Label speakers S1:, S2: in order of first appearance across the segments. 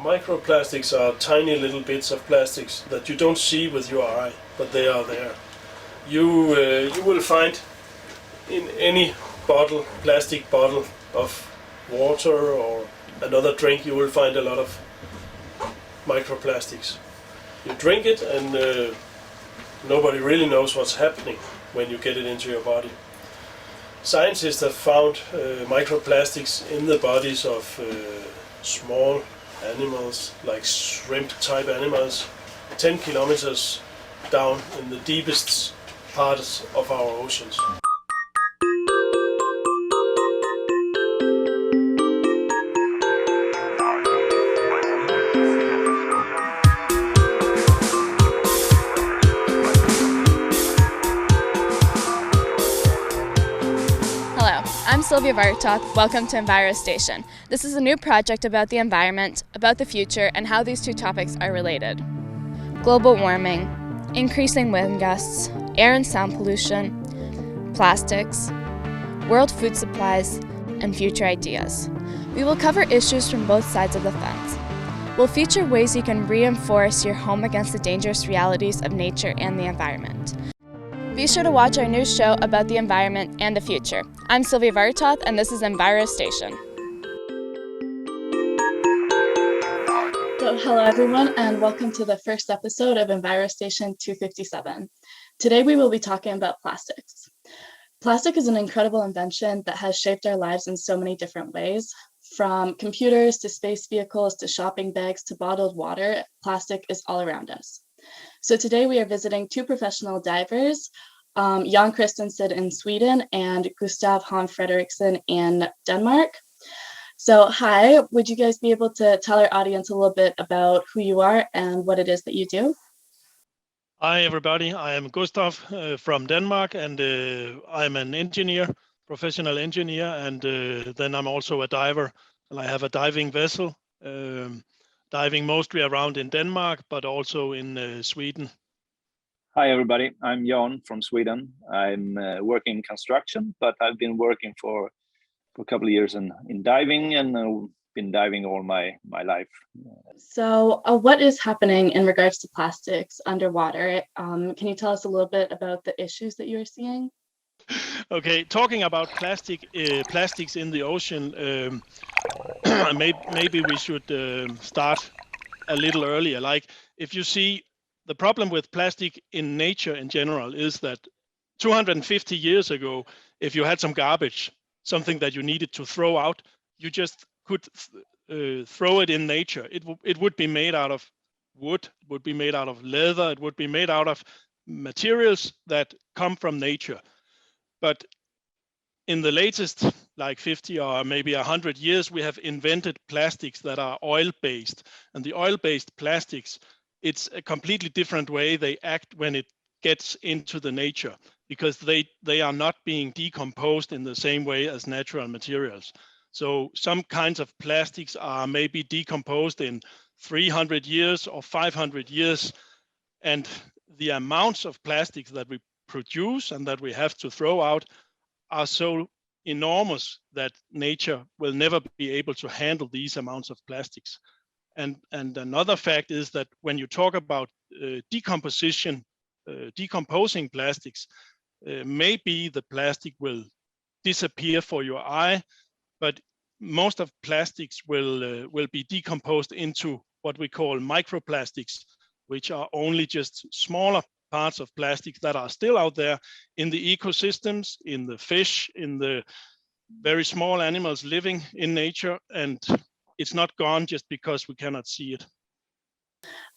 S1: Microplastics are tiny little bits of plastics that you don't see with your eye, but they are there. You will find in any bottle, plastic bottle of water or another drink, you will find a lot of microplastics. You drink it and nobody really knows what's happening when you get it into your body. Scientists have found microplastics in the bodies of small animals, like shrimp type animals, 10 kilometers down in the deepest parts of our oceans.
S2: Hello, I'm Sylvia Varutov. Welcome to Enviro Station. This is a new project about the environment, about the future, and how these two topics are related. Global warming, increasing wind gusts, air and sound pollution, plastics, world food supplies, and future ideas. We will cover issues from both sides of the fence. We'll feature ways you can reinforce your home against the dangerous realities of nature and the environment. Be sure to watch our new show about the environment and the future. I'm Sylvia Varutov, and this is Enviro Station. So, hello everyone, and welcome to the first episode of Enviro Station 257. Today we will be talking about plastics. Plastic is an incredible invention that has shaped our lives in so many different ways. From computers to space vehicles to shopping bags to bottled water, plastic is all around us. So today we are visiting two professional divers, Jan Christensen in Sweden and Gustav Han Fredriksson in Denmark. So hi, would you guys be able to tell our audience a little bit about who you are and what it is that you do?
S3: Hi everybody, I am Gustav from Denmark, and I'm an engineer, professional engineer, and then I'm also a diver, and I have a diving vessel, diving mostly around in Denmark, but also in Sweden.
S4: Hi everybody, I'm Jan from Sweden. I'm working in construction, but I've been working for a couple of years in diving, and been diving all my life.
S2: So what is happening in regards to plastics underwater? Can you tell us a little bit about the issues that you are seeing?
S3: Okay, talking about plastics in the ocean, maybe we should start a little earlier. Like, if you see, the problem with plastic in nature in general is that 250 years ago, if you had some garbage, something that you needed to throw out, you just could throw it in nature. It would be made out of wood, it would be made out of leather, it would be made out of materials that come from nature. But in the latest, like 50 or maybe 100 years, we have invented plastics that are oil-based. And the oil-based plastics, it's a completely different way they act when it gets into the nature, because they are not being decomposed in the same way as natural materials. So some kinds of plastics are maybe decomposed in 300 years or 500 years. And the amounts of plastics that we produce and that we have to throw out are so enormous that nature will never be able to handle these amounts of plastics. And another fact is that when you talk about decomposing plastics, maybe the plastic will disappear for your eye, but most of plastics will be decomposed into what we call microplastics, which are only just smaller parts of plastics that are still out there in the ecosystems, in the fish, in the very small animals living in nature, and it's not gone just because we cannot see it.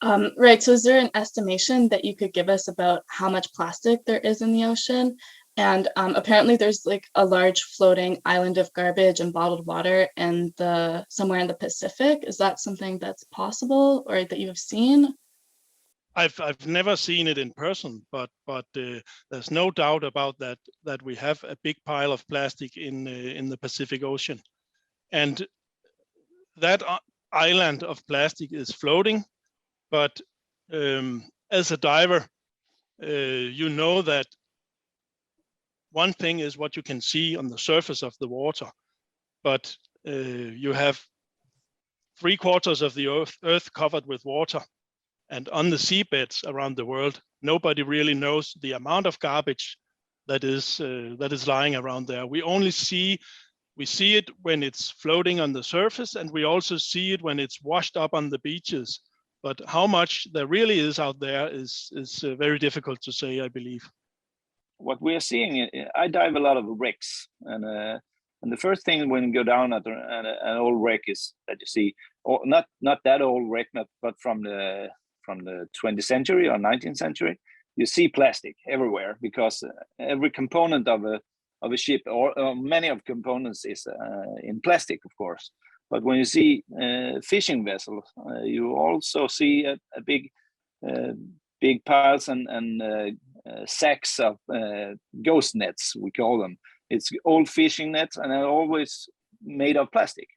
S2: Right, so is there an estimation that you could give us about how much plastic there is in the ocean? And apparently there's like a large floating island of garbage and bottled water in somewhere in the Pacific. Is that something that's possible or that you have seen?
S3: I've never seen it in person, but there's no doubt about that we have a big pile of plastic in the Pacific Ocean, and that island of plastic is floating. But as a diver, you know that one thing is what you can see on the surface of the water, but you have 3/4 of the earth covered with water. And on the seabeds around the world, nobody really knows the amount of garbage that is lying around there. We see it when it's floating on the surface, and we also see it when it's washed up on the beaches. But how much there really is out there is very difficult to say, I believe.
S4: What we are seeing, I dive a lot of wrecks, and the first thing when you go down at an old wreck is that you see, or not that old wreck, but from the 20th century or 19th century, you see plastic everywhere, because every component of a ship, or many of components, is in plastic, of course. But when you see fishing vessels, you also see a big piles and sacks of ghost nets, we call them. It's old fishing nets, and they're always made of plastic.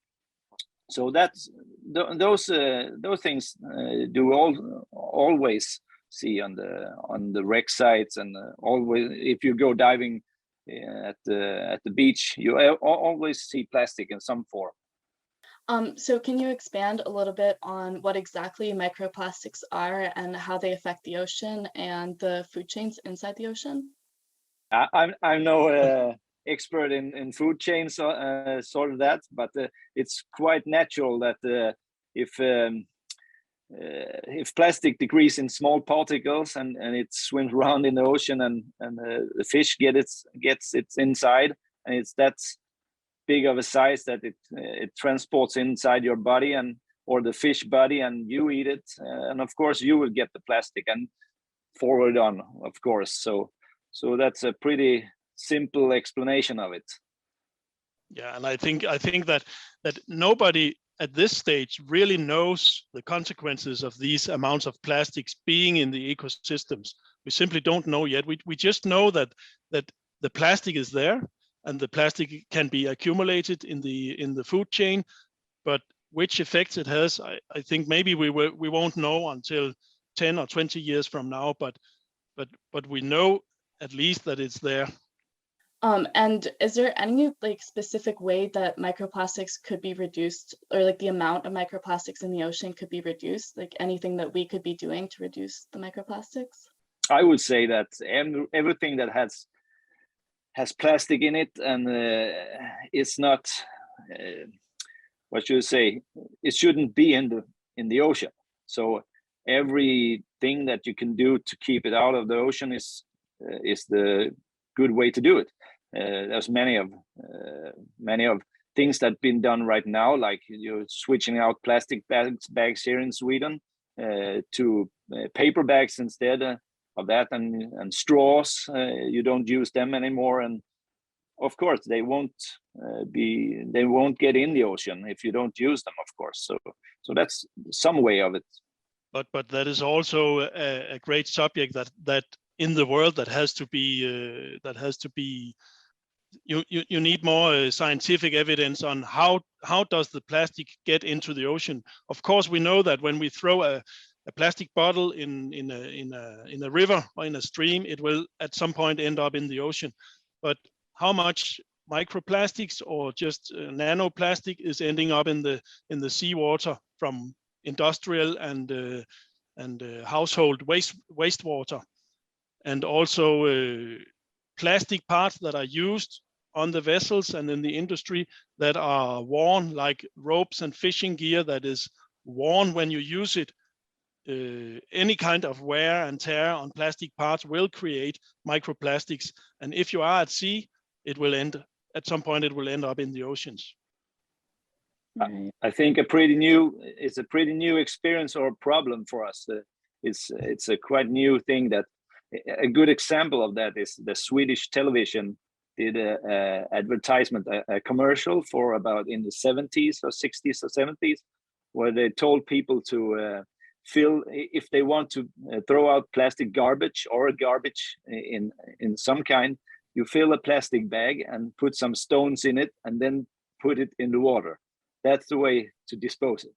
S4: So those things do always see on the wreck sites, and always if you go diving at the beach, you always see plastic in some form.
S2: So can you expand a little bit on what exactly microplastics are and how they affect the ocean and the food chains inside the ocean?
S4: I'm no expert in food chains, sort of that, but it's quite natural that if plastic decreases in small particles and it swims around in the ocean, and the fish gets its inside, and it's that big of a size that it transports inside your body or the fish body, and you eat it, and of course you will get the plastic and forward on, of course. So that's a pretty simple explanation of it.
S3: Yeah, and I think that nobody at this stage really knows the consequences of these amounts of plastics being in the ecosystems. We simply don't know yet. We just know that the plastic is there, and the plastic can be accumulated in the food chain, but which effects it has, I think maybe we won't know until 10 or 20 years from now, but we know at least that it's there.
S2: And is there any specific way that microplastics could be reduced, or the amount of microplastics in the ocean could be reduced? Anything that we could be doing to reduce the microplastics?
S4: I would say that everything that has plastic in it, and it's not, what should I say, it shouldn't be in the ocean. So everything that you can do to keep it out of the ocean is the good way to do it. There's many of things that have been done right now, like you're switching out plastic bags here in Sweden to paper bags instead of that, and straws. You don't use them anymore, and of course they won't get in the ocean if you don't use them, of course. So that's some way of it.
S3: But that is also a great subject that in the world that has to be you need more scientific evidence on how does the plastic get into the ocean. Of course, we know that when we throw a plastic bottle in a river or in a stream, it will at some point end up in the ocean. But how much microplastics or just nanoplastic is ending up in the seawater from industrial and household wastewater, and also plastic parts that are used on the vessels and in the industry that are worn, like ropes and fishing gear that is worn when you use it. Any kind of wear and tear on plastic parts will create microplastics, and if you are at sea, at some point it will end up in the oceans.
S4: I think it's a pretty new experience or problem for us. It's a quite new thing. That a good example of that is the Swedish television did a advertisement, a commercial for about in the 70s or 60s or 70s, where they told people to fill, if they want to throw out plastic garbage or garbage in some kind, you fill a plastic bag and put some stones in it and then put it in the water. That's the way to dispose it.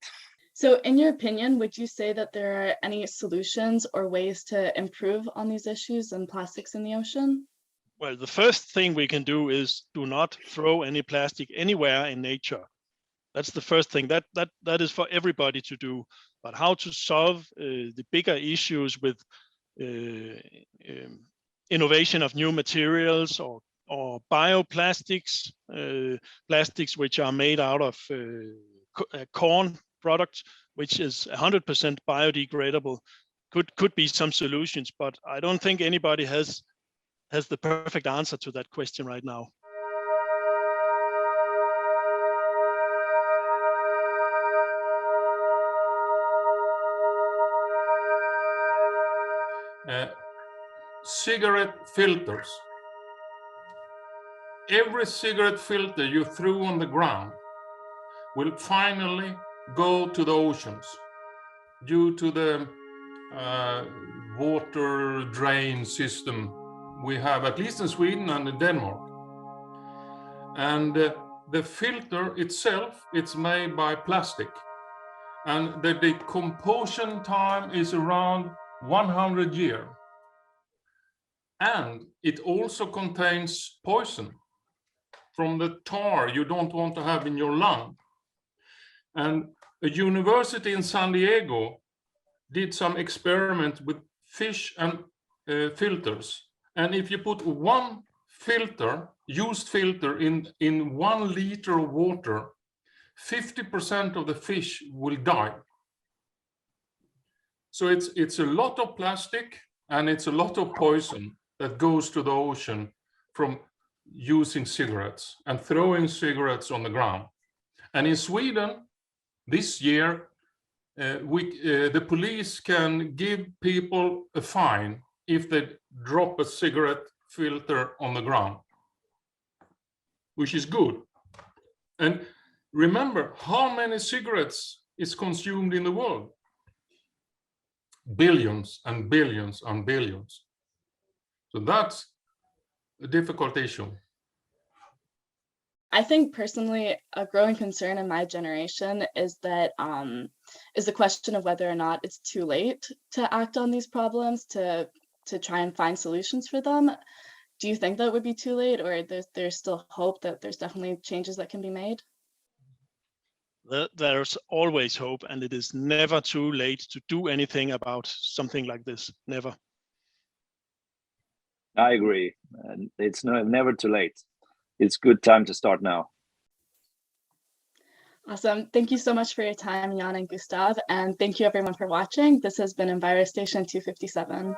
S2: So in your opinion, would you say that there are any solutions or ways to improve on these issues and plastics in the ocean?
S3: Well, the first thing we can do is do not throw any plastic anywhere in nature. That's the first thing. That is for everybody to do. But how to solve the bigger issues with innovation of new materials or bioplastics, plastics which are made out of corn products, which is 100% biodegradable, could be some solutions. But I don't think anybody has the perfect answer to that question right now.
S5: Cigarette filters. Every cigarette filter you threw on the ground will finally go to the oceans due to the water drain system we have, at least in Sweden and in Denmark. And the filter itself, it's made by plastic. And the decomposition time is around 100 years. And it also contains poison from the tar you don't want to have in your lung. And a university in San Diego did some experiment with fish and filters. And if you put one filter, used filter in 1 liter of water, 50% of the fish will die. So it's a lot of plastic and it's a lot of poison that goes to the ocean from using cigarettes and throwing cigarettes on the ground. And in Sweden, this year, the police can give people a fine if they drop a cigarette filter on the ground, which is good. And remember how many cigarettes is consumed in the world? Billions and billions and billions. So that's a difficult issue.
S2: I think personally, a growing concern in my generation is that is the question of whether or not it's too late to act on these problems, to try and find solutions for them. Do you think that would be too late, or there's still hope that there's definitely changes that can be made?
S3: There's always hope, and it is never too late to do anything about something like this. Never.
S4: I agree. It's never too late. It's good time to start now.
S2: Awesome. Thank you so much for your time, Jan and Gustav. And thank you everyone for watching. This has been Enviro Station 257.